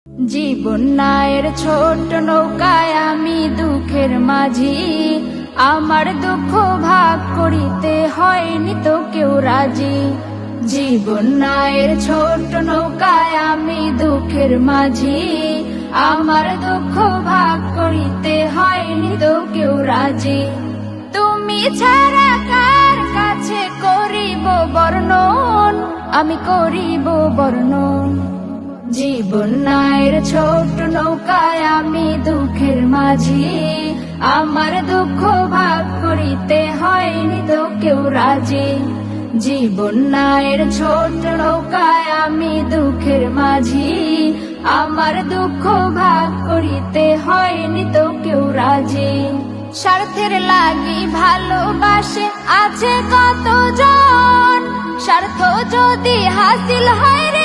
জীবন নায়ের ছোট নৌকায় আমি দুঃখের মাঝি, আমার দুঃখ ভাগ করিতে হয়নি তো কেউ রাজি। জীবন নায়ের ছোট নৌকায় আমি দুঃখের মাঝি, আমার দুঃখ ভাগ করিতে হয়নি তো কেউ রাজি। তুমি ছাড়া কার কাছে করিব বর্ণন, আমি করিব বর্ণন। জীবন নায়ের ছোট নৌকায় আমি দুঃখের মাঝি, আমার দুঃখ ভাগ করিতে হয়নি তো কেউ রাজি। জীবন নায়ের ছোট নৌকায় আমি দুঃখের মাঝি, আমার দুঃখ ভাগ করিতে হয়নি তো কেউ রাজি। স্বার্থের লাগি ভালোবাসে আছে কতজন, স্বার্থ যদি হাসিল হয় রে